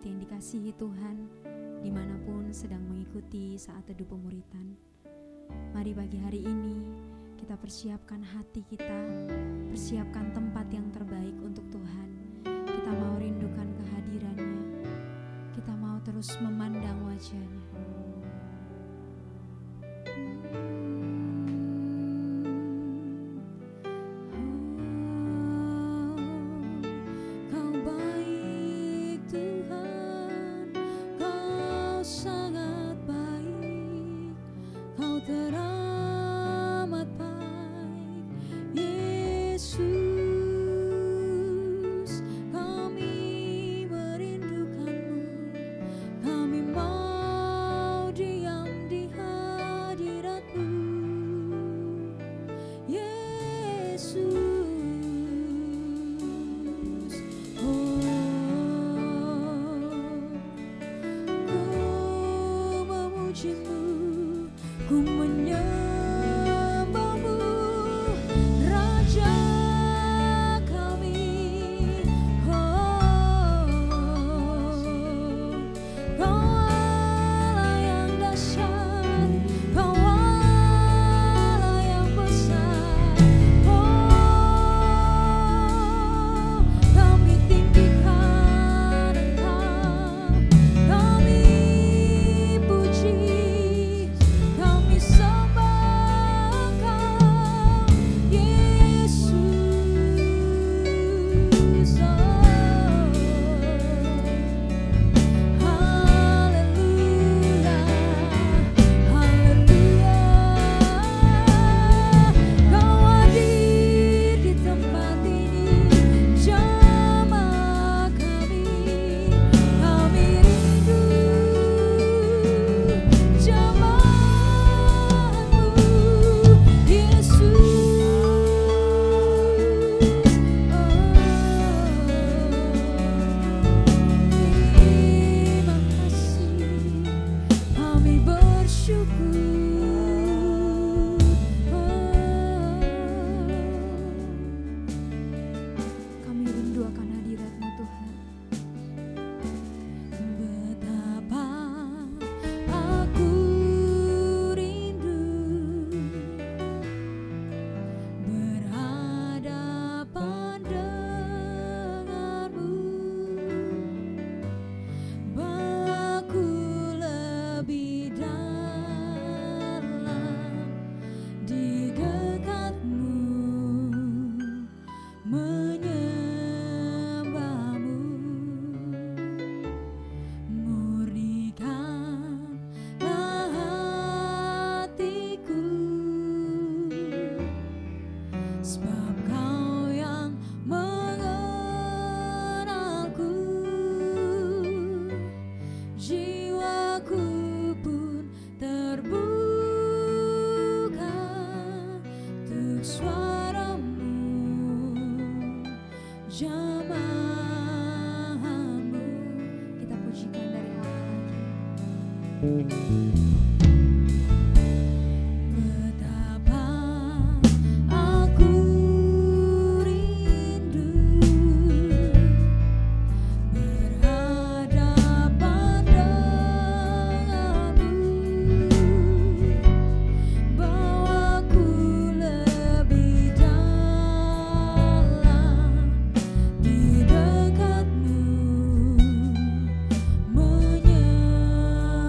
jemaat yang dikasihi Tuhan, dimanapun sedang mengikuti saat teduh pemuritan. Mari pagi hari ini kita persiapkan hati kita, persiapkan tempat yang terbaik untuk Tuhan. Kita mau rindukan kehadirannya, kita mau terus memandang wajah-Nya.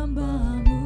Menyembahmu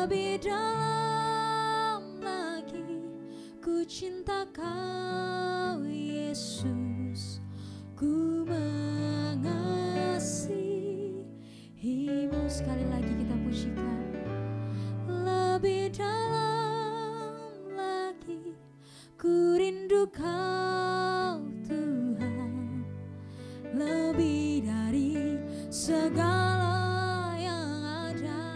lebih dalam lagi. Ku cinta Kau Yesus, ku mengasihi-Mu. Sekali lagi kita pujikan. Lebih dalam lagi, ku rindu Kau Tuhan, lebih dari segala yang ada.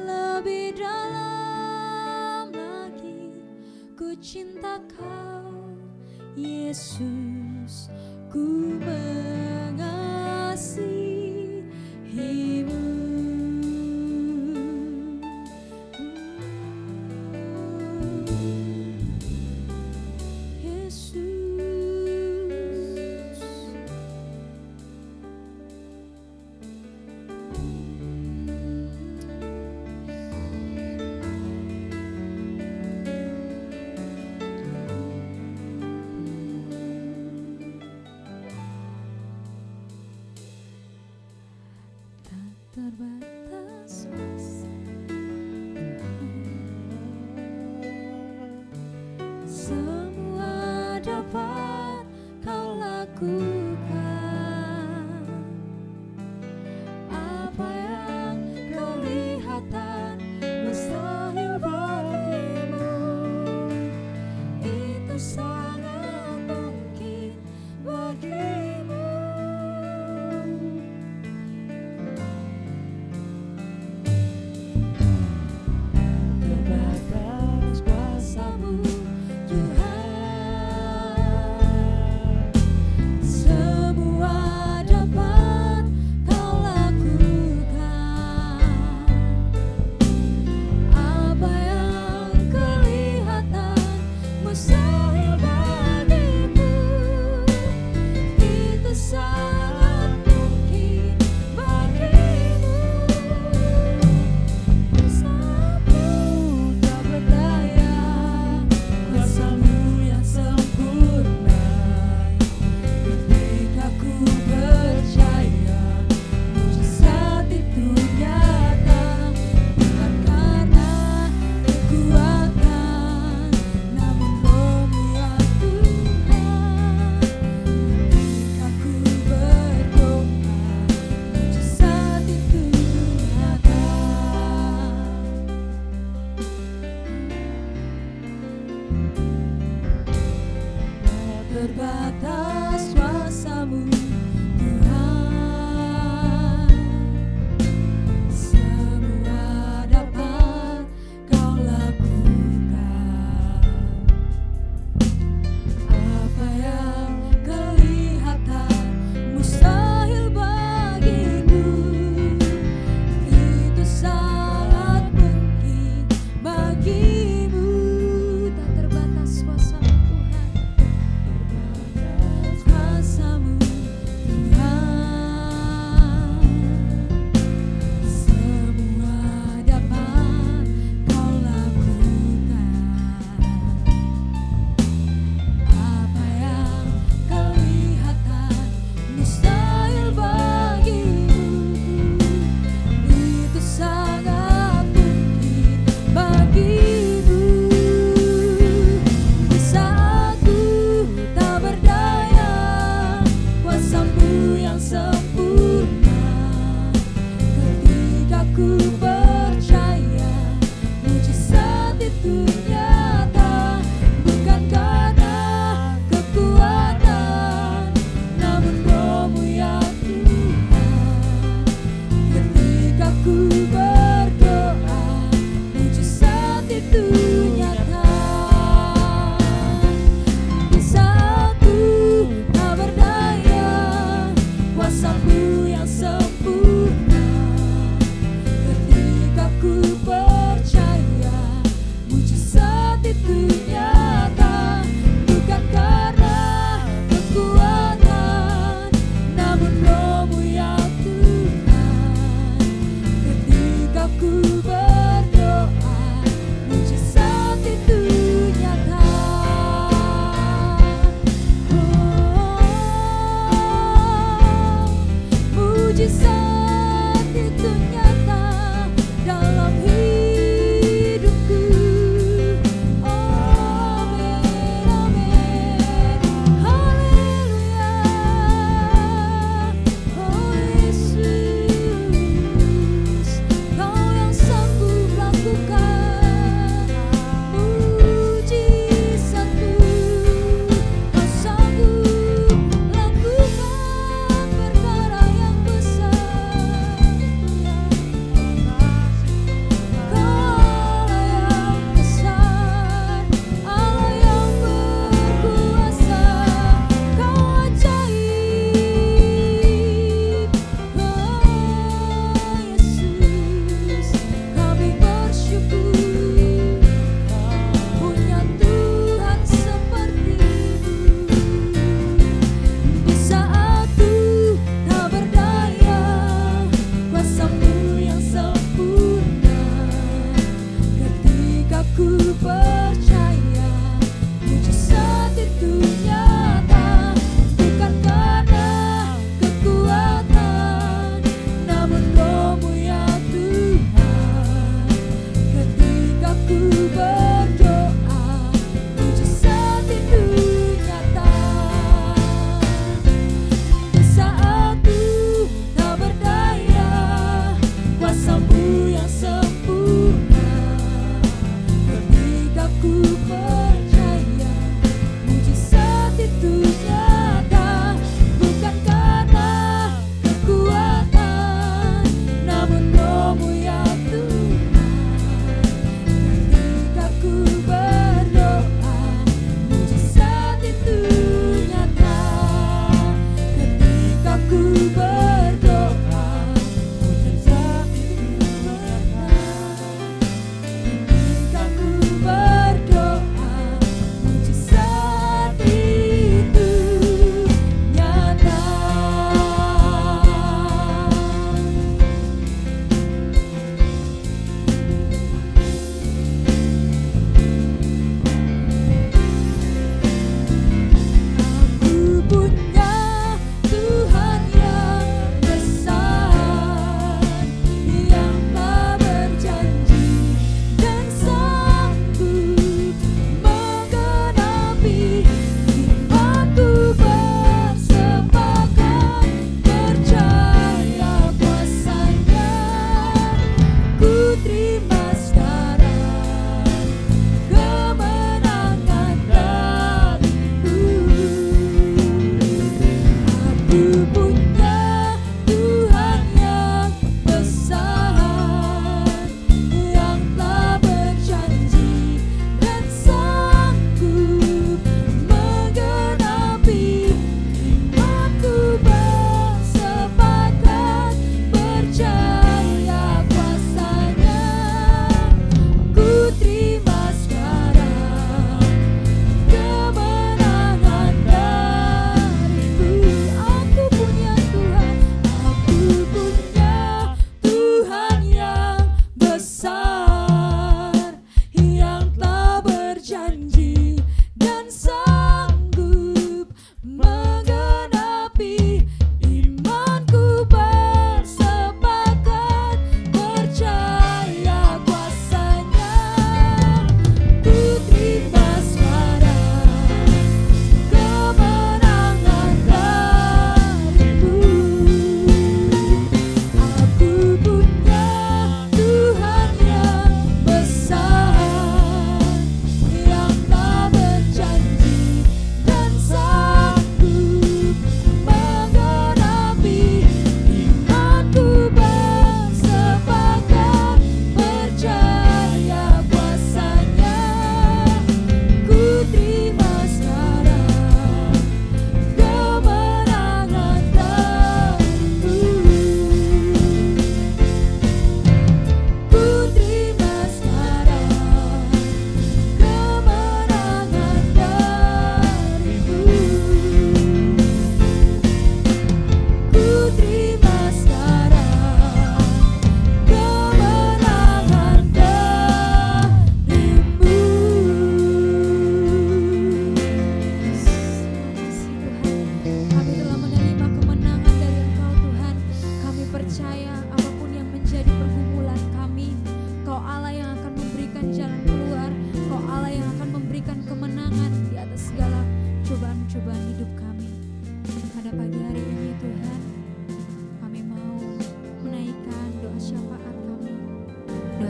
Lebih dalam lagi, ku cinta Kau Yesus, ku mengasihi-Mu. Terbatas masa, semua dapat Kau lakukan. Apa yang kelihatan mustahil bagimu, itu sangat mungkin bagimu. Terbatas kuasa-Mu Tuhan, semua dapat Kau lakukan. Apa yang kelihatan mustahil bagimu, itu sangat mungkin bagimu. Tak terbatas kuasa-Mu Tuhan, kuasa-Mu Tuhan, semua dapat Kau lakukan. Apa yang kelihatan mustahil bagimu, itu sangat mungkin bagimu. Di saat ku tak berdaya, kuasa-Mu yang sempurna. Ketika ku percaya, mujizat itu nyata. Bukan karena kekuatan, namun Roh-Mu ya Tuhan. Ketika ku berdoa, mujizat itu nyata. Di saat ku tak berdaya, kuasa-Mu yang sempurna.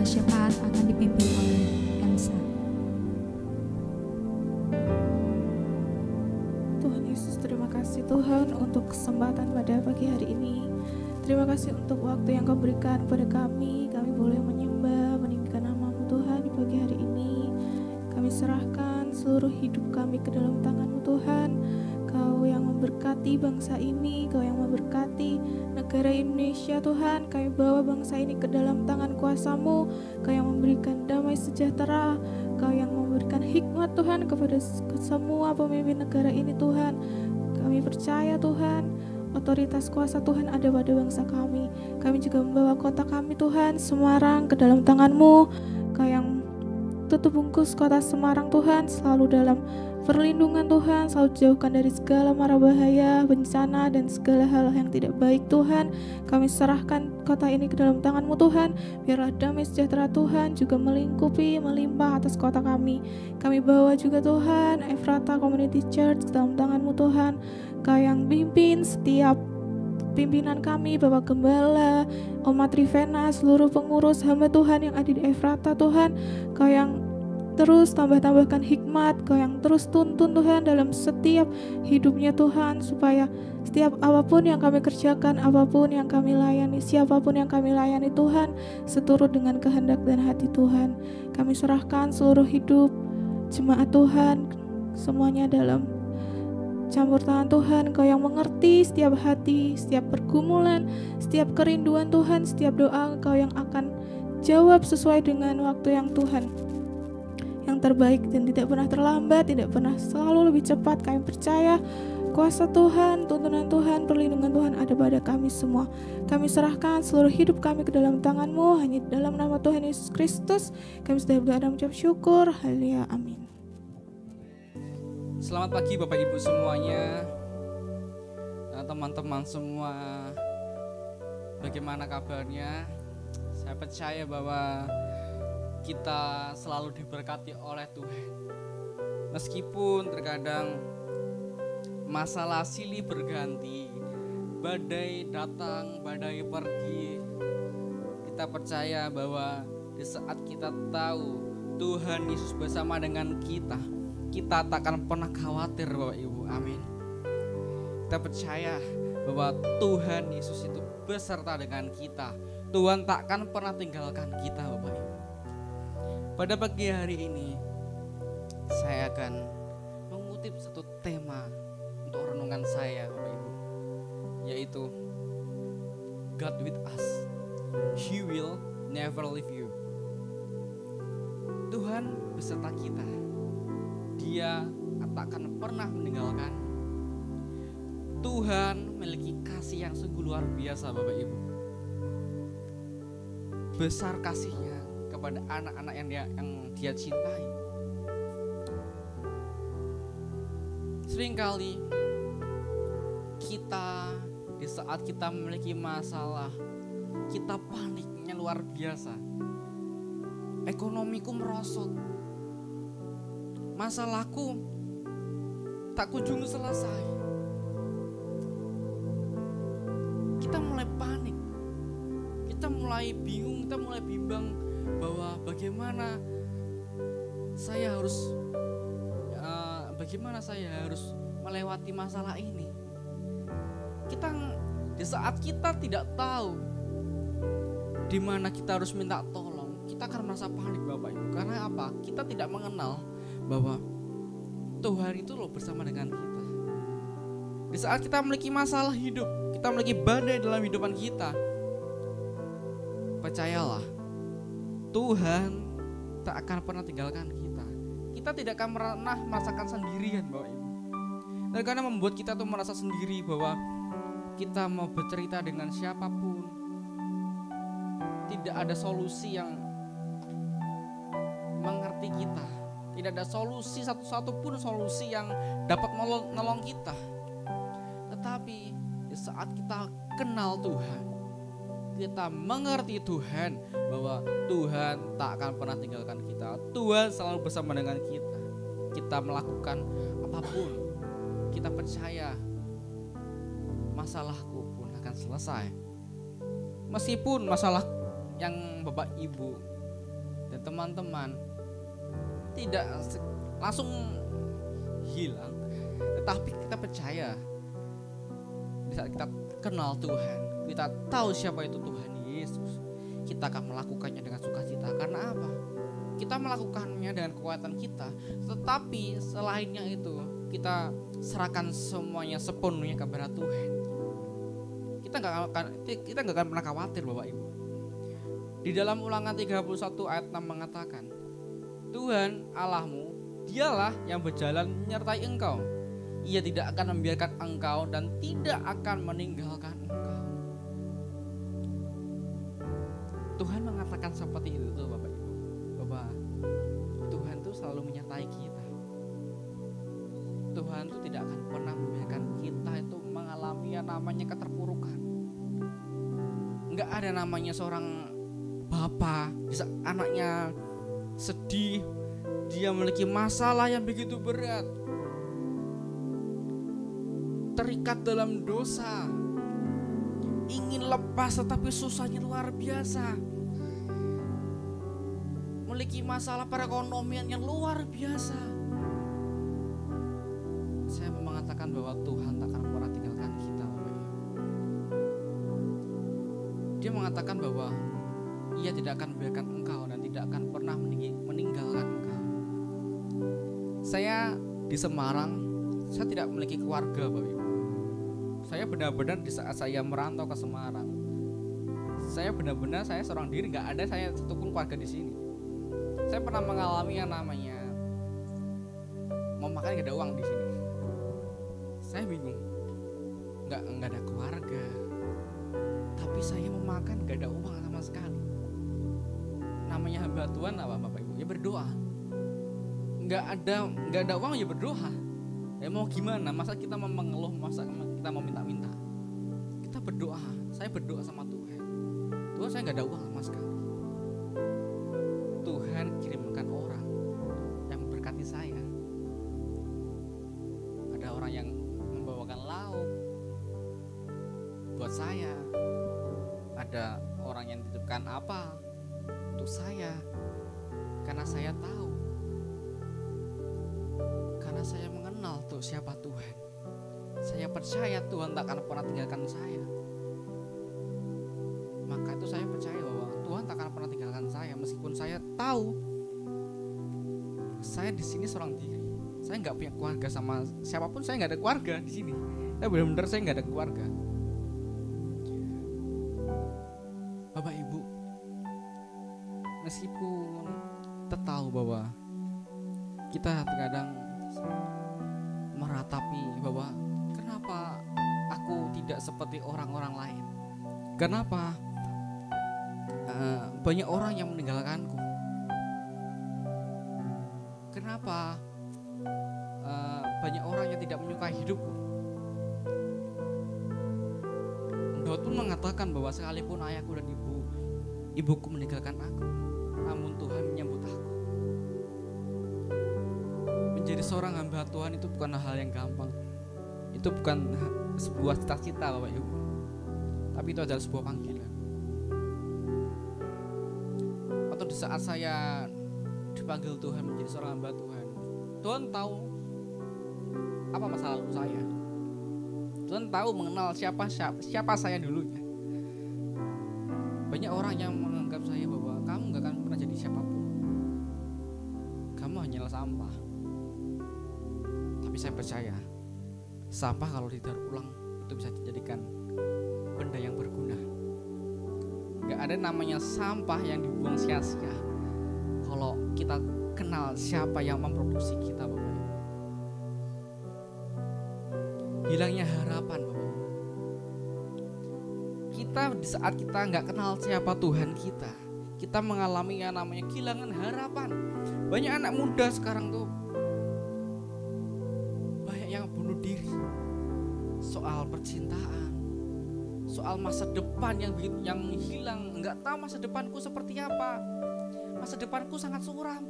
syafaat akan dipimpin oleh Elsa. Tuhan Yesus, terima kasih Tuhan untuk kesempatan pada pagi hari ini. Terima kasih untuk waktu yang Kau berikan pada kami. Kami boleh menyembah, meninggikan nama-Mu Tuhan di pagi hari ini. Kami serahkan seluruh hidup kami ke dalam tangan-Mu Tuhan. Kau yang memberkati bangsa ini, Kau yang memberkati negara Indonesia Tuhan. Kami bawa bangsa ini ke dalam tangan kuasa-Mu. Kau yang memberikan damai sejahtera, Kau yang memberikan hikmat Tuhan kepada semua pemimpin negara ini Tuhan. Kami percaya Tuhan, otoritas kuasa Tuhan ada pada bangsa kami. Kami juga membawa kota kami Tuhan, Semarang, ke dalam tangan-Mu. Kau yang tutup bungkus kota Semarang Tuhan, selalu dalam perlindungan Tuhan, selalu jauhkan dari segala mara bahaya, bencana, dan segala hal yang tidak baik Tuhan. Kami serahkan kota ini ke dalam tangan-Mu Tuhan. Biarlah damai sejahtera Tuhan juga melingkupi, melimpah atas kota kami. Kami bawa juga Tuhan Ephrata Community Church ke dalam tangan-Mu Tuhan. Kau yang pimpin setiap pimpinan kami, Bapak Gembala, Oma Trivena, seluruh pengurus hamba Tuhan yang ada di Ephrata Tuhan. Kau yang terus tambahkan hikmat, Kau yang terus tuntun Tuhan dalam setiap hidupnya Tuhan, supaya setiap apapun yang kami kerjakan, apapun yang kami layani, siapapun yang kami layani Tuhan, seturut dengan kehendak dan hati Tuhan. Kami serahkan seluruh hidup jemaat Tuhan, semuanya dalam campur tangan Tuhan. Kau yang mengerti setiap hati, setiap pergumulan, setiap kerinduan Tuhan, setiap doa Kau yang akan jawab sesuai dengan waktu yang Tuhan yang terbaik dan tidak pernah terlambat, tidak pernah, selalu lebih cepat. Kami percaya kuasa Tuhan, tuntunan Tuhan, perlindungan Tuhan ada pada kami semua. Kami serahkan seluruh hidup kami ke dalam tangan-Mu, hanya dalam nama Tuhan Yesus Kristus kami sudah berdoa dan mengucap syukur. Haleluya, amin. Selamat pagi Bapak Ibu semuanya, teman-teman semua. Bagaimana kabarnya? Saya percaya bahwa kita selalu diberkati oleh Tuhan. Meskipun terkadang masalah silih berganti, badai datang, badai pergi, kita percaya bahwa di saat kita tahu Tuhan Yesus bersama dengan kita takkan pernah khawatir Bapak Ibu. Amin. Kita percaya bahwa Tuhan Yesus itu beserta dengan kita. Tuhan takkan pernah tinggalkan kita Bapak Ibu. Pada pagi hari ini saya akan mengutip satu tema untuk renungan saya Bapak Ibu, yaitu God with us, He will never leave you. Tuhan beserta kita, Dia tak akan pernah meninggalkan. Tuhan memiliki kasih yang sungguh luar biasa Bapak Ibu. Besar kasihnya kepada anak-anak yang dia cintai. Seringkali kita di saat kita memiliki masalah, kita paniknya luar biasa. Ekonomiku merosot, masalahku tak kunjung selesai. Kita mulai panik, kita mulai bingung, kita mulai bimbang bahwa bagaimana saya harus melewati masalah ini. Di saat kita tidak tahu di mana kita harus minta tolong, kita akan merasa panik Bapak Ibu. Karena apa? Kita tidak mengenal bahwa Tuhan itu loh bersama dengan kita. Di saat kita memiliki masalah hidup, kita memiliki badai dalam kehidupan kita, percayalah, Tuhan tak akan pernah tinggalkan kita. Kita tidak akan pernah merasakan sendirian Bapak Ibu. Dan karena membuat kita tuh merasa sendiri bahwa kita mau bercerita dengan siapapun, tidak ada solusi yang mengerti kita. Tidak ada solusi, satu-satu pun solusi yang dapat menolong kita. Tetapi di saat kita kenal Tuhan, kita mengerti Tuhan bahwa Tuhan tak akan pernah tinggalkan kita. Tuhan selalu bersama dengan kita. Kita melakukan apapun, kita percaya masalahku pun akan selesai. Meskipun masalah yang Bapak Ibu dan teman-teman tidak langsung hilang, tetapi kita percaya di saat kita kenal Tuhan, kita tahu siapa itu Tuhan Yesus, kita akan melakukannya dengan sukacita. Karena apa? Kita melakukannya dengan kekuatan kita, tetapi selainnya itu kita serahkan semuanya sepenuhnya kepada Tuhan. Kita nggak akan pernah khawatir, Bapak Ibu. Di dalam Ulangan 31 ayat 6 mengatakan, Tuhan Allahmu, dialah yang berjalan menyertai engkau. Ia tidak akan membiarkan engkau dan tidak akan meninggalkan engkau. Tuhan mengatakan seperti itu tuh, Bapak Ibu, bahwa Tuhan tuh selalu menyertai kita. Tuhan tuh tidak akan pernah membiarkan kita itu mengalami yang namanya keterpurukan. Enggak ada namanya seorang bapak bisa anaknya sedih, dia memiliki masalah yang begitu berat, terikat dalam dosa, ingin lepas tetapi susahnya luar biasa, memiliki masalah perekonomian yang luar biasa. Saya mengatakan bahwa Tuhan tak akan pernah tinggalkan kita, Bapak Ibu. Dia mengatakan bahwa Ia tidak akan membiarkan engkau dan tidak akan pernah meninggalkan engkau. Saya di Semarang, saya tidak memiliki keluarga, Bapak Ibu. Saya benar-benar di saat saya merantau ke Semarang, saya benar-benar saya seorang diri, nggak ada saya satupun keluarga di sini. Saya pernah mengalami yang namanya mau makan nggak ada uang di sini. Saya bingung, nggak ada keluarga, tapi saya mau makan nggak ada uang sama sekali. Namanya hamba Tuhan apa, Bapak Ibu? Ya berdoa. Nggak ada uang ya berdoa. Ya mau gimana? Masa kita mau mengeluh, masa kita mau minta-minta? Kita berdoa. Saya berdoa sama Tuhan. Tuhan, saya nggak ada uang sama sekali. Tuhan kirimkan orang yang memberkati saya. Ada orang yang membawakan lauk buat saya. Ada orang yang titipkan apa untuk saya. Karena saya tahu, karena saya mengenal tuh siapa Tuhan. Saya percaya Tuhan tak akan pernah tinggalkan saya. Maka itu saya percaya bahwa Tuhan tak akan pernah tinggalkan saya, meskipun saya tahu saya di sini seorang diri. Saya nggak punya keluarga sama siapapun, saya nggak ada keluarga di sini. Saya benar-benar saya nggak ada keluarga. Bapak Ibu, meskipun kita tahu bahwa kita terkadang meratapi bahwa kenapa aku tidak seperti orang-orang lain, kenapa banyak orang yang meninggalkanku, kenapa banyak orang yang tidak menyukai hidupku. Daud pun mengatakan bahwa sekalipun ayahku dan ibuku meninggalkan aku, namun Tuhan menyambut aku. Menjadi seorang hamba Tuhan itu bukan hal yang gampang. Itu bukan sebuah cita-cita, Bapak Ibu, tapi itu adalah sebuah panggilan. Atau di saat saya dipanggil Tuhan menjadi seorang hamba Tuhan, Tuhan tahu apa masa lalu saya. Tuhan tahu mengenal siapa saya dulunya. Banyak orang yang menganggap saya bahwa kamu gak akan pernah jadi siapapun, kamu hanyalah sampah. Tapi saya percaya sampah kalau didaur ulang itu bisa dijadikan benda yang berguna. Gak ada namanya sampah yang dibuang sia-sia kalau kita kenal siapa yang memproduksi kita, Bapak Ibu. Hilangnya harapan, Bapak Ibu. Kita di saat kita nggak kenal siapa Tuhan kita mengalami yang namanya kehilangan harapan. Banyak anak muda sekarang tuh banyak yang bunuh diri soal percintaan, soal masa depan yang hilang. Nggak tahu masa depanku seperti apa, masa depanku sangat suram.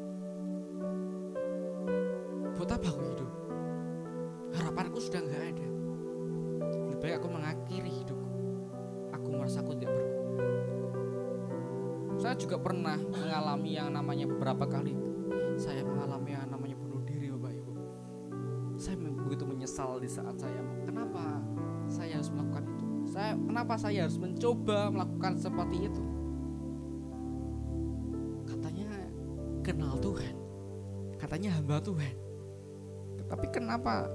Buat apa aku hidup? Harapanku sudah nggak ada. Lebih baik aku mengakhiri hidupku. Aku merasa aku tidak berguna. Saya juga pernah mengalami yang namanya beberapa kali. Saya mengalami yang namanya bunuh diri, Bapak Ibu. Saya begitu menyesal di saat saya, kenapa saya harus melakukan itu? Kenapa saya harus mencoba melakukan seperti itu? Katanya kenal Tuhan, katanya hamba Tuhan. Tetapi kenapa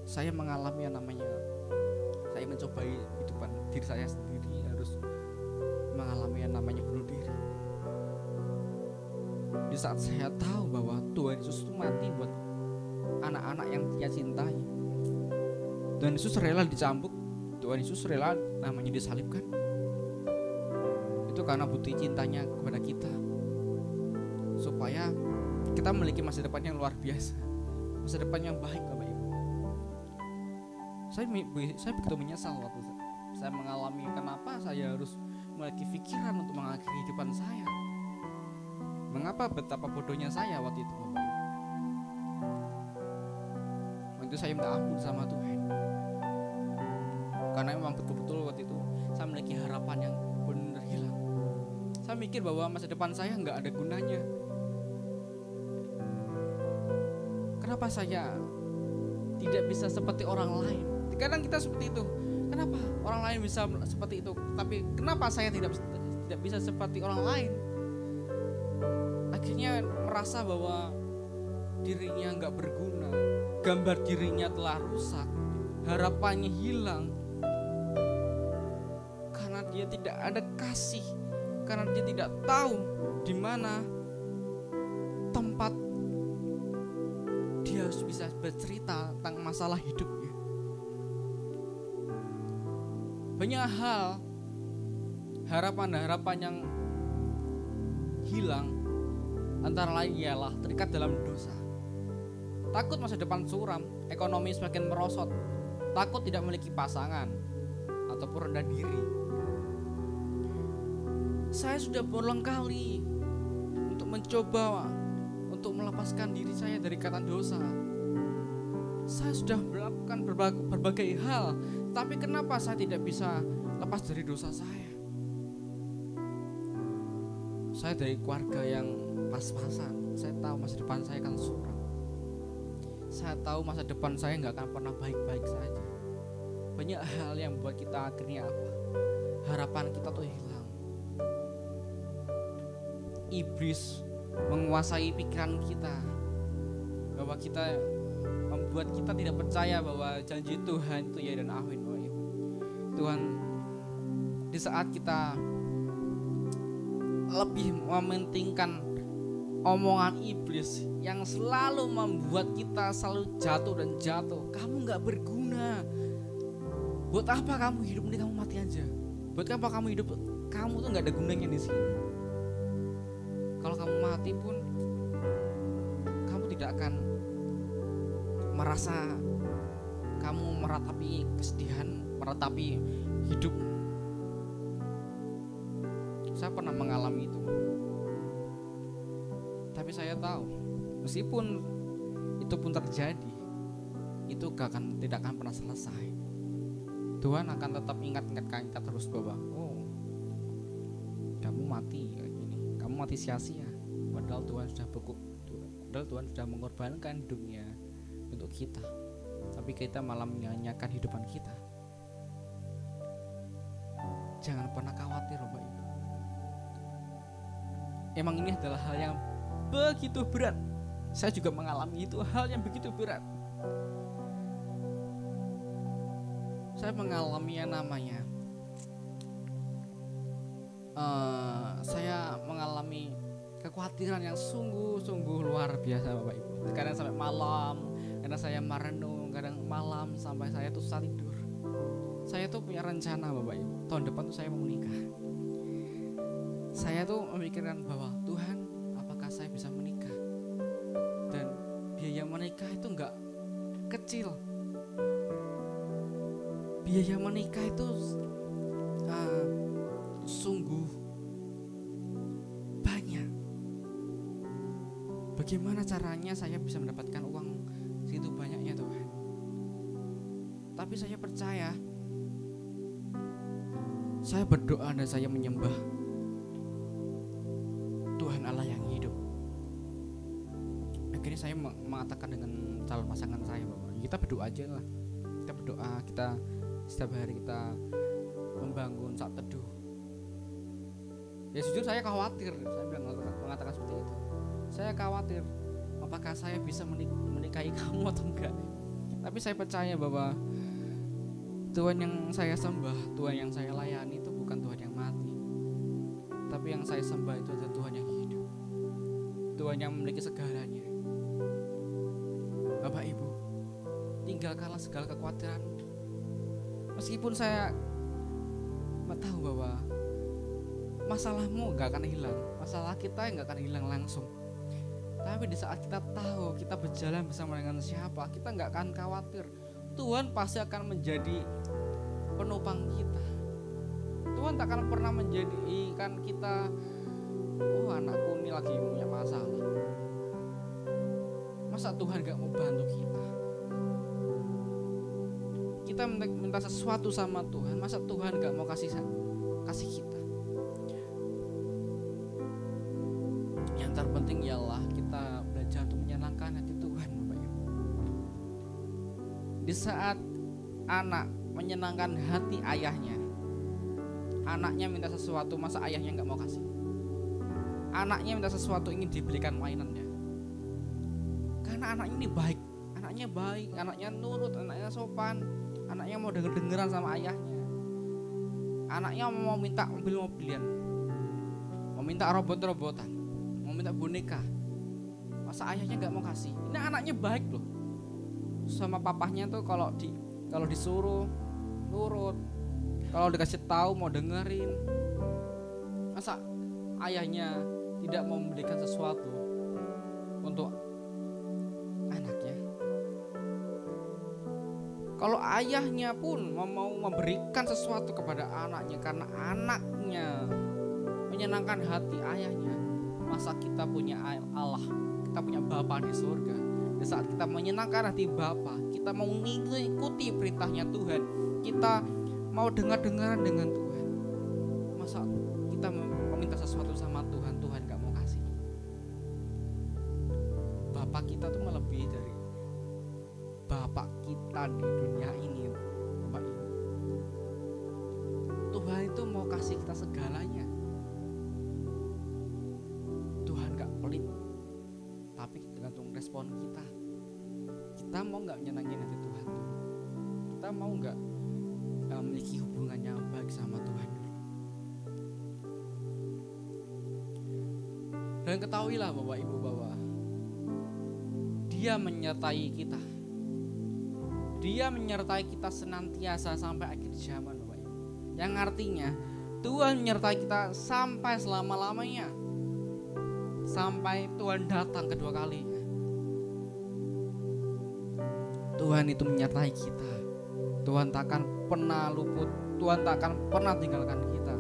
saya mengalami yang namanya saya mencobai hidupan diri saya sendiri, harus mengalami yang namanya bunuh diri? Di saat saya tahu bahwa Tuhan Yesus itu mati buat anak-anak yang Dia cintai. Tuhan Yesus rela dicambuk, Tuhan Yesus rela namanya disalibkan. Itu karena bukti cintanya kepada kita, supaya kita memiliki masa depan yang luar biasa, masa depan yang baik, Bapak Ibu. Saya begitu menyesal waktu saya mengalami kenapa saya harus memiliki pikiran untuk mengakhiri kehidupan saya. Mengapa betapa bodohnya saya waktu itu, Bapak Ibu. Waktu itu saya minta ampun sama Tuhan, karena memang betul-betul waktu itu saya memiliki harapan yang benar hilang. Saya mikir bahwa masa depan saya nggak ada gunanya. Kenapa saya tidak bisa seperti orang lain? Kadang kita seperti itu. Kenapa orang lain bisa seperti itu, tapi kenapa saya tidak bisa seperti orang lain? Akhirnya merasa bahwa dirinya nggak berguna, gambar dirinya telah rusak, harapannya hilang, karena dia tidak ada kasih, karena dia tidak tahu di mana tempat dia harus bisa bercerita tentang masalah hidupnya. Banyak hal, harapan-harapan yang hilang, antara lain ialah terikat dalam dosa. Takut masa depan suram, ekonomi semakin merosot, takut tidak memiliki pasangan, ataupun rendah diri. Saya sudah berulang kali untuk mencoba untuk melepaskan diri saya dari ikatan dosa. Saya sudah melakukan berbagai hal, tapi kenapa saya tidak bisa lepas dari dosa saya? Saya dari keluarga yang pas-pasan. Saya tahu masa depan saya akan suram. Saya tahu masa depan saya nggak akan pernah baik-baik saja. Banyak hal yang membuat kita akhirnya apa? Harapan kita tuh hilang. Iblis menguasai pikiran kita, bahwa kita membuat kita tidak percaya bahwa janji Tuhan itu ya dan amin. Tuhan, di saat kita lebih mementingkan omongan iblis yang selalu membuat kita selalu jatuh dan jatuh, kamu gak berguna, buat apa kamu hidup, ini kamu mati aja, buat apa kamu hidup, kamu tuh gak ada gunanya di sini. Kalau kamu mati pun kamu tidak akan merasa kamu meratapi kesedihan, meratapi hidup. Saya pernah mengalami itu. Tapi saya tahu, meskipun itu pun terjadi, itu tidak akan pernah selesai. Tuhan akan tetap ingat-ingatkan kita terus bahwa kamu mati kayak gini, kamu mati sia-sia. Padahal Tuhan sudah mengorbankan hidupnya untuk kita, tapi kita malah menyanyiakan hidupan kita. Jangan pernah khawatir, Bapak Ibu. Emang ini adalah hal yang begitu berat. Saya juga mengalami itu, hal yang begitu berat. Saya mengalami yang namanya saya mengalami kekhawatiran yang sungguh-sungguh luar biasa, Bapak Ibu. Kadang sampai malam, kadang saya merenung, kadang malam sampai saya tuh susah tidur. Saya tuh punya rencana, Bapak Ibu, tahun depan tuh saya mau menikah. Saya tuh memikirkan bahwa Tuhan, apakah saya bisa menikah? Dan biaya menikah itu enggak kecil. Biaya menikah itu sungguh banyak. Bagaimana caranya saya bisa mendapatkan uang segitu banyaknya, Tuhan? Tapi saya percaya, saya berdoa dan saya menyembah saya mengatakan dengan calon pasangan saya bahwa kita berdoa aja lah. Kita berdoa, kita setiap hari kita membangun saat teduh. Ya jujur saya khawatir, saya mengatakan seperti itu. Saya khawatir apakah saya bisa menikahi kamu atau enggak. Tapi saya percaya bahwa Tuhan yang saya sembah, Tuhan yang saya layani itu bukan Tuhan yang mati, tapi yang saya sembah itu adalah Tuhan yang hidup, Tuhan yang memiliki segalanya. Bapak Ibu, tinggalkanlah segala kekhawatiran. Meskipun saya tahu bahwa masalahmu gak akan hilang, masalah kita gak akan hilang langsung, tapi di saat kita tahu kita berjalan bersama dengan siapa, kita gak akan khawatir. Tuhan pasti akan menjadi penopang kita. Tuhan tak akan pernah menjadikan kita, oh anakku ini lagi punya masalah, masa Tuhan gak mau bantu kita? Kita minta sesuatu sama Tuhan, masa Tuhan gak mau kasih kita? Yang terpenting ialah kita belajar untuk menyenangkan hati Tuhan, Bapak Ibu. Di saat anak menyenangkan hati ayahnya, anaknya minta sesuatu, masa ayahnya gak mau kasih? Anaknya minta sesuatu, ingin dibelikan mainannya, karena anaknya ini baik, anaknya nurut, anaknya sopan, anaknya mau dengeran sama ayahnya. Anaknya mau minta mobil-mobilan, mau minta robot-robotan, mau minta boneka, masa ayahnya gak mau kasih? Ini anaknya baik loh sama papahnya tuh, kalau disuruh nurut, kalau dikasih tahu mau dengerin. Masa ayahnya tidak mau memberikan sesuatu untuk anaknya? Kalau ayahnya pun mau memberikan sesuatu kepada anaknya karena anaknya menyenangkan hati ayahnya, masa kita punya Allah, kita punya Bapa di surga. Di saat kita menyenangkan hati Bapa, kita mau mengikuti perintahnya Tuhan, kita mau dengar-dengaran dengan Tuhan, masa kita meminta sesuatu sama Tuhan, Tuhan gak mau kasih? Bapa kita tuh melebihi dari Bapak kita di dunia ini, Bapak Ibu. Tuhan itu mau kasih kita segalanya. Tuhan gak pelit, tapi tergantung respon kita. Kita mau gak menyenangin hati Tuhan dulu? Kita mau gak memiliki hubungan yang baik sama Tuhan dulu? Dan ketahuilah Bapak Ibu bahwa Dia menyertai kita. Dia menyertai kita senantiasa sampai akhir zaman, Bapak Ibu. Yang artinya Tuhan menyertai kita sampai selama-lamanya, sampai Tuhan datang kedua kalinya. Tuhan itu menyertai kita. Tuhan tak akan pernah luput, Tuhan tak akan pernah tinggalkan kita.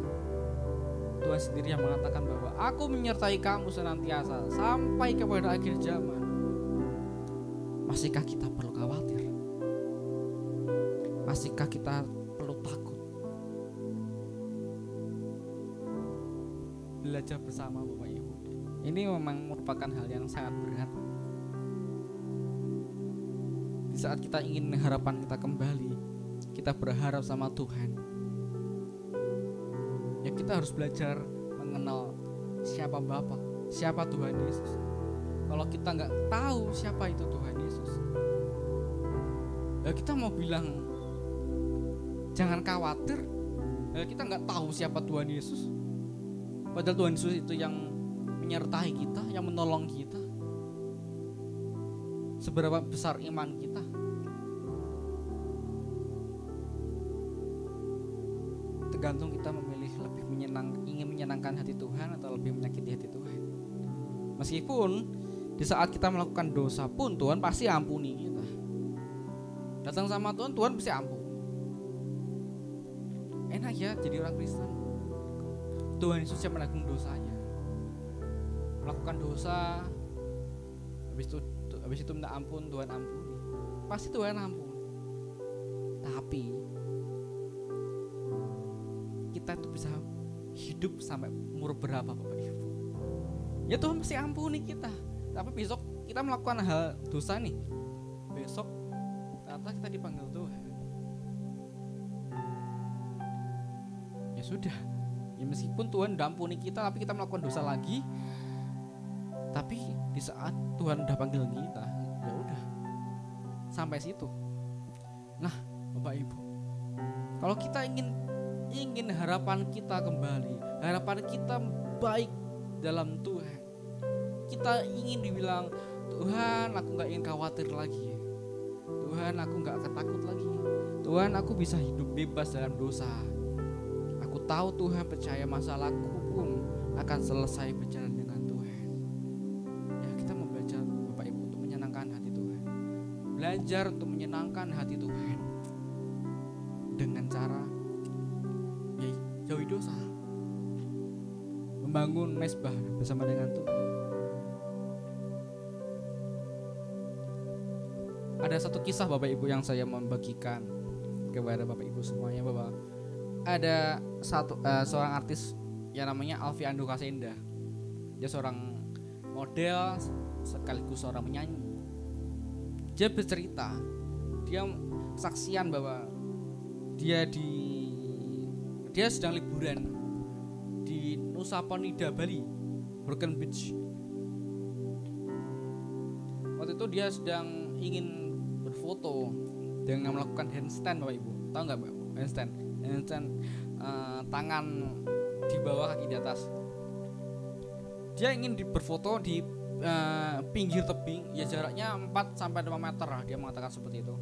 Tuhan sendiri yang mengatakan bahwa aku menyertai kamu senantiasa sampai kepada akhir zaman. Masihkah kita perlu khawatir? Masihkah kita perlu takut? Belajar bersama Bapak Ibu, ini memang merupakan hal yang sangat berat. Di saat kita ingin harapan kita kembali, kita berharap sama Tuhan, ya kita harus belajar mengenal siapa Bapa, siapa Tuhan Yesus. Kalau kita gak tahu siapa itu Tuhan Yesus, ya kita mau bilang jangan khawatir, ya kita gak tahu siapa Tuhan Yesus. Padahal Tuhan Yesus itu yang menyertai kita, yang menolong kita. Seberapa besar iman kita? Tergantung kita memilih lebih ingin menyenangkan hati Tuhan atau lebih menyakiti hati Tuhan. Meskipun di saat kita melakukan dosa pun Tuhan pasti ampuni kita. Datang sama Tuhan, Tuhan pasti ampuni. Enak ya jadi orang Kristen. Tuhan Yesus yang menanggung dosanya. Melakukan dosa, habis itu minta ampun, Tuhan ampuni. Pasti Tuhan ampuni. Tapi kita tuh bisa hidup sampai umur berapa Bapak Ibu? Ya Tuhan pasti ampuni kita. Tapi besok kita melakukan hal dosa nih, besok ternyata kita dipanggil Tuhan, ya sudah, ya meskipun Tuhan udah ampuni kita, tapi kita melakukan dosa lagi. Tapi di saat Tuhan udah panggil kita, ya udah sampai situ. Nah, Bapak Ibu, kalau kita ingin harapan kita kembali, harapan kita baik dalam Tuhan, kita ingin dibilang, Tuhan aku gak ingin khawatir lagi, Tuhan aku gak takut lagi, Tuhan aku bisa hidup bebas dalam dosa, aku tahu Tuhan, percaya masalahku pun akan selesai berjalan dengan Tuhan. Ya, kita mau belajar Bapak Ibu untuk menyenangkan hati Tuhan, belajar untuk menyenangkan hati Tuhan dengan cara jauhi dosa, membangun mezbah bersama dengan Tuhan. Ada satu kisah Bapak Ibu yang saya membagikan kepada Bapak Ibu semuanya, bahwa ada seorang artis yang namanya Alfiando Kasenda. Dia seorang model sekaligus seorang penyanyi. Dia bercerita, dia saksian bahwa dia sedang liburan di Nusa Penida, Bali, Broken Beach. Waktu itu dia sedang ingin berfoto dengan melakukan handstand, Bapak Ibu. Tahu nggak Bapak? Handstand, tangan di bawah, kaki di atas. Dia ingin berfoto di pinggir tebing, ya jaraknya 4-5 meter lah, dia mengatakan seperti itu.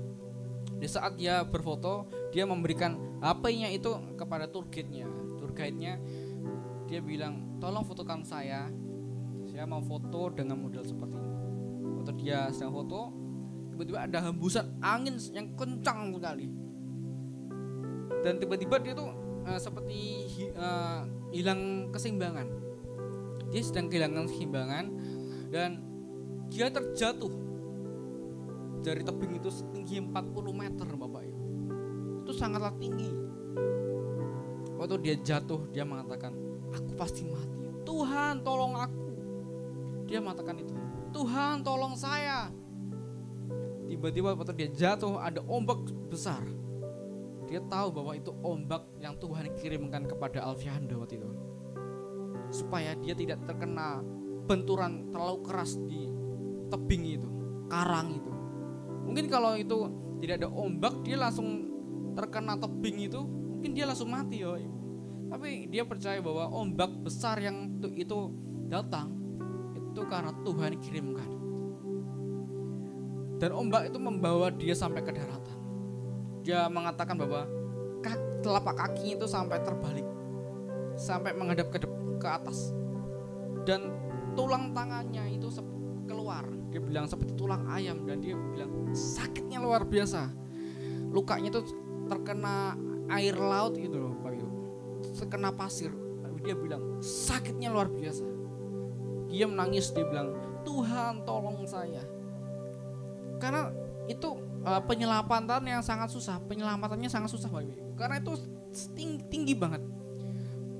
Di saat dia berfoto, dia memberikan HP-nya itu kepada tour guide-nya. Dia bilang, tolong fotokan saya mau foto dengan model seperti ini. Waktu dia sedang foto, tiba-tiba ada hembusan angin yang kencang sekali, dan tiba-tiba dia tuh seperti hilang keseimbangan. Dia sedang kehilangan keseimbangan dan dia terjatuh dari tebing itu setinggi 40 meter, Bapak Ibu. Itu sangatlah tinggi. Waktu dia jatuh, dia mengatakan, aku pasti mati, Tuhan tolong aku. Dia mengatakan itu, Tuhan tolong saya. Tiba-tiba waktu dia jatuh, ada ombak besar. Dia tahu bahwa itu ombak yang Tuhan kirimkan kepada Alfiando waktu itu, supaya dia tidak terkena benturan terlalu keras di tebing itu, karang itu. Mungkin kalau itu tidak ada ombak, dia langsung terkena tebing itu, mungkin dia langsung mati ya Ibu. Tapi dia percaya bahwa ombak besar yang itu datang, itu karena Tuhan kirimkan. Dan ombak itu membawa dia sampai ke daratan. Dia mengatakan bahwa telapak kakinya itu sampai terbalik, sampai menghadap ke atas. Dan tulang tangannya itu keluar. Dia bilang seperti tulang ayam, dan dia bilang sakitnya luar biasa. Lukanya itu terkena air laut gitu loh, Pak Ibu. Terkena pasir. Dia bilang sakitnya luar biasa. Dia menangis, dia bilang, Tuhan tolong saya. Karena itu penyelamatannya sangat susah, Pak Ibu. Karena itu tinggi banget.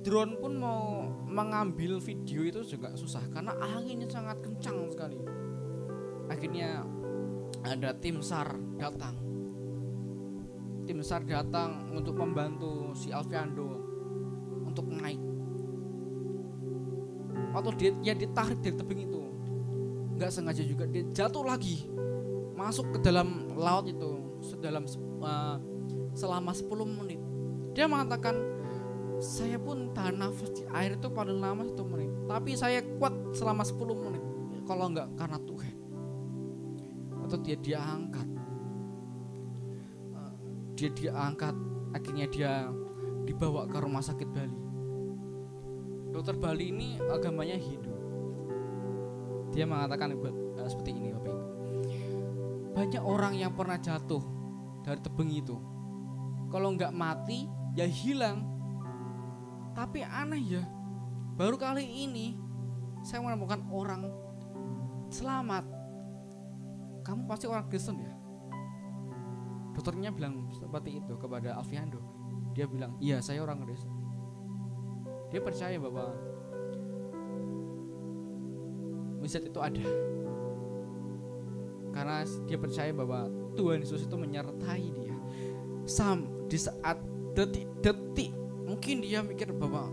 Drone pun mau mengambil video itu juga susah karena anginnya sangat kencang sekali. Akhirnya ada tim SAR datang. Tim SAR datang untuk membantu si Alfiando untuk naik. Waktu dia ditarik dari tebing itu, nggak sengaja juga dia jatuh lagi, masuk ke dalam laut itu selama 10 menit. Dia mengatakan, saya pun tahan nafas di air itu paling lama 1 menit, tapi saya kuat selama 10 menit kalau enggak karena Tuhan. Atau dia diangkat, akhirnya dia dibawa ke rumah sakit Bali. Dokter Bali ini agamanya Hindu. Dia mengatakan seperti ini, Bapak Ibu. Banyak orang yang pernah jatuh dari tebing itu, kalau enggak mati ya hilang. Tapi aneh ya, baru kali ini saya menemukan orang selamat. Kamu pasti orang Kristen ya? Dokternya bilang seperti itu kepada Alfiando. Dia bilang, iya saya orang Kristen. Dia percaya bahwa mujizat itu ada. Karena dia percaya bahwa Tuhan Yesus itu menyertai dia. Di saat detik-detik mungkin dia mikir bahwa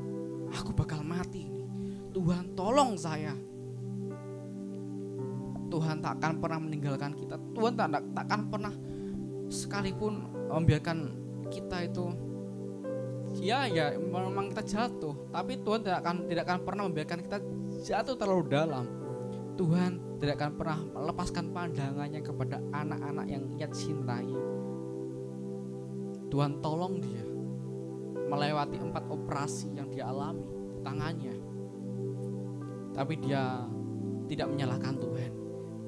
aku bakal mati nih. Tuhan tolong saya. Tuhan tak akan pernah meninggalkan kita. Tuhan tak akan pernah sekalipun membiarkan kita itu ya memang kita jatuh, tapi Tuhan tidak akan pernah membiarkan kita jatuh terlalu dalam. Tuhan tidak akan pernah melepaskan pandangannya kepada anak-anak yang ia cintai. Tuhan tolong dia melewati 4 operasi yang dia alami di tangannya, tapi dia tidak menyalahkan Tuhan.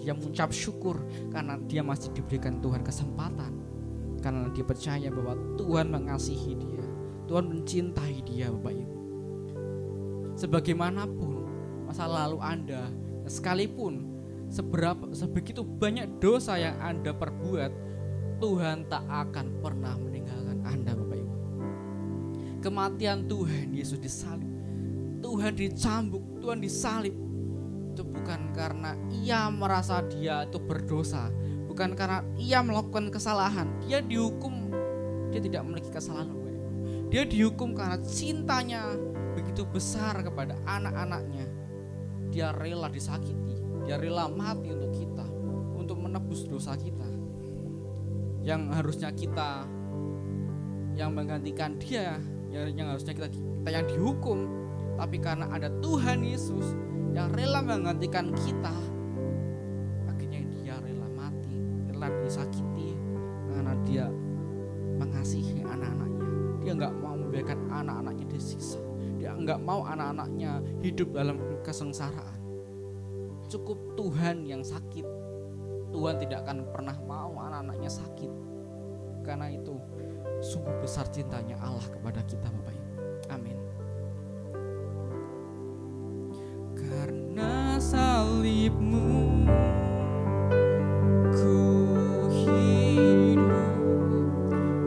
Dia mengucap syukur karena dia masih diberikan Tuhan kesempatan, karena dia percaya bahwa Tuhan mengasihi dia, Tuhan mencintai dia, Bapak Ibu. Sebagaimanapun masa lalu Anda, sekalipun sebegitu banyak dosa yang Anda perbuat, Tuhan tak akan pernah meninggalkan Anda, Bapak Ibu. Kematian Tuhan Yesus disalib, Tuhan dicambuk, Tuhan disalib, itu bukan karena ia merasa dia itu berdosa, bukan karena ia melakukan kesalahan. Dia dihukum, dia tidak memiliki kesalahan, Bapak Ibu. Dia dihukum karena cintanya begitu besar kepada anak-anaknya. Dia rela disakiti, dia rela mati untuk kita, untuk menebus dosa kita. Yang harusnya kita yang menggantikan dia, yang harusnya kita yang dihukum, tapi karena ada Tuhan Yesus yang rela menggantikan kita, akhirnya dia rela mati, rela disakiti, karena dia mengasihi anak-anaknya. Dia gak mau membiarkan anak-anaknya disiksa, dia gak mau anak-anaknya hidup dalam kesengsaraan. Cukup Tuhan yang sakit. Tuhan tidak akan pernah mau anak-anaknya sakit. Karena itu sungguh besar cintanya Allah kepada kita, Bapak Ibu. Amin. Karena salibmu ku hidup,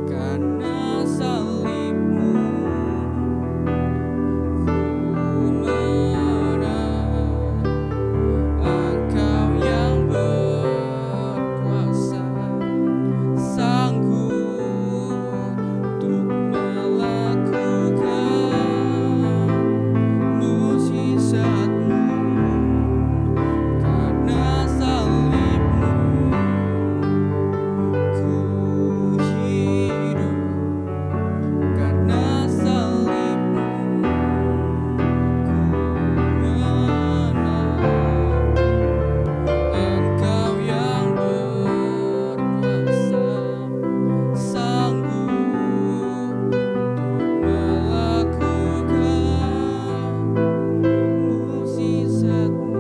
karena salibmu ku menang. Engkau yang berkuasa, sanggup untuk melakukan mujizat-Mu. Karena salibmu ku hidup, karena salibmu ku menang. Engkau yang berkuasa, sanggup untuk melakukan mujizat-Mu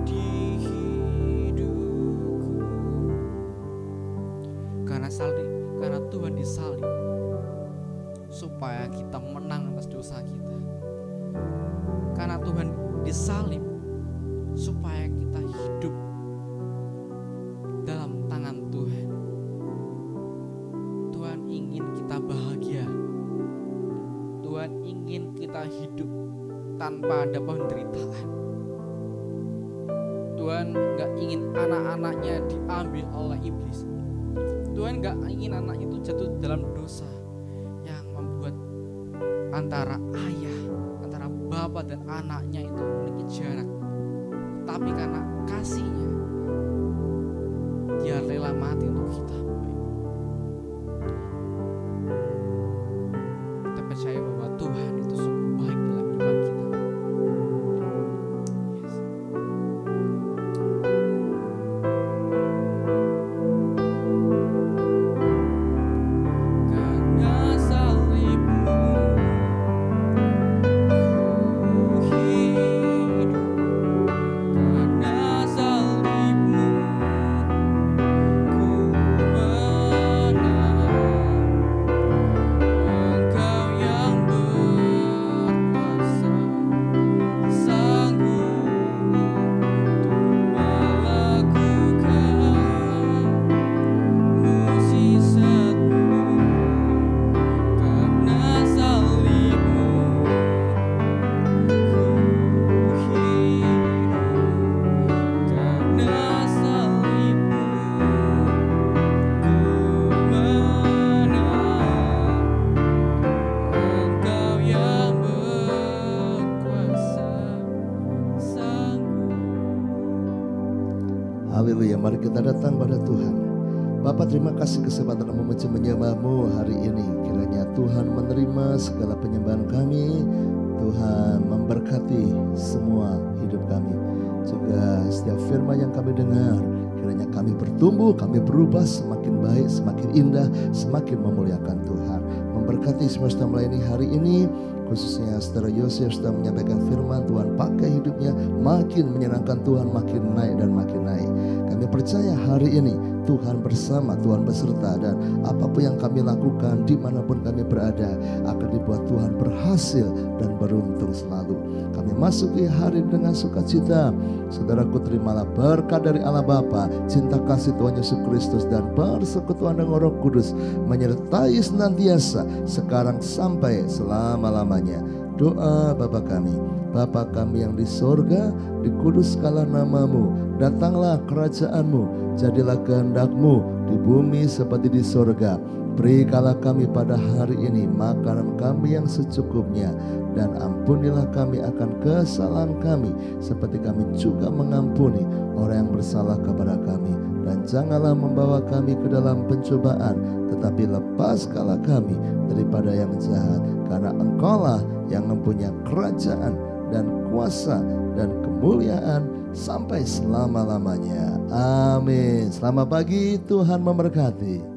di hidupku. Karena Tuhan disalib supaya kita menang atas dosa kita. Karena Tuhan disalib supaya kita hidup dalam tangan Tuhan. Tuhan ingin kita bahagia. Tuhan ingin kita hidup tanpa ada penderitaan. Tuhan gak ingin anak-anaknya diambil oleh iblis. Tuhan gak ingin anak itu jatuh dalam dosa yang membuat antara ayah, antara bapak dan anaknya itu memiliki jarak. Tapi karena kasihnya, dia rela mati untuk kita. Kita percaya bahwa Tuhan itu sungguh baik dalam kehidupan kita. Yes. Karena salibmu ku hidup, karena salibmu ku kita datang pada Tuhan. Bapa, terima kasih kesempatan memuji menyembah-Mu hari ini. Kiranya Tuhan menerima segala penyembahan kami. Tuhan memberkati semua hidup kami. Juga setiap firman yang kami dengar, kiranya kami bertumbuh, kami berubah semakin baik, semakin indah, semakin memuliakan Tuhan. Memberkati semua yang melayani hari ini, khususnya Saudara Yosef sudah menyampaikan firman. Tuhan pakai hidupnya makin menyenangkan Tuhan, makin naik dan makin naik. Kami percaya hari ini Tuhan bersama, Tuhan beserta, dan apapun yang kami lakukan dimanapun kami berada akan dibuat Tuhan berhasil dan beruntung selalu. Kami masuki hari dengan sukacita. Saudaraku, terimalah berkat dari Allah Bapa, cinta kasih Tuhan Yesus Kristus, dan persekutuan dengan Roh Kudus menyertai senantiasa sekarang sampai selama-lamanya. Doa Bapa kami, Bapa kami yang di sorga, dikuduskanlah nama-Mu, datanglah kerajaan-Mu, jadilah kehendak-Mu di bumi seperti di sorga. Berikanlah kami pada hari ini makanan kami yang secukupnya, dan ampunilah kami akan kesalahan kami seperti kami juga mengampuni orang yang bersalah kepada kami. Dan janganlah membawa kami ke dalam pencobaan, tetapi lepaskanlah kami daripada yang jahat, karena Engkaulah yang mempunyai kerajaan dan kuasa dan kemuliaan sampai selama-lamanya. Amin. Selamat pagi, Tuhan memberkati.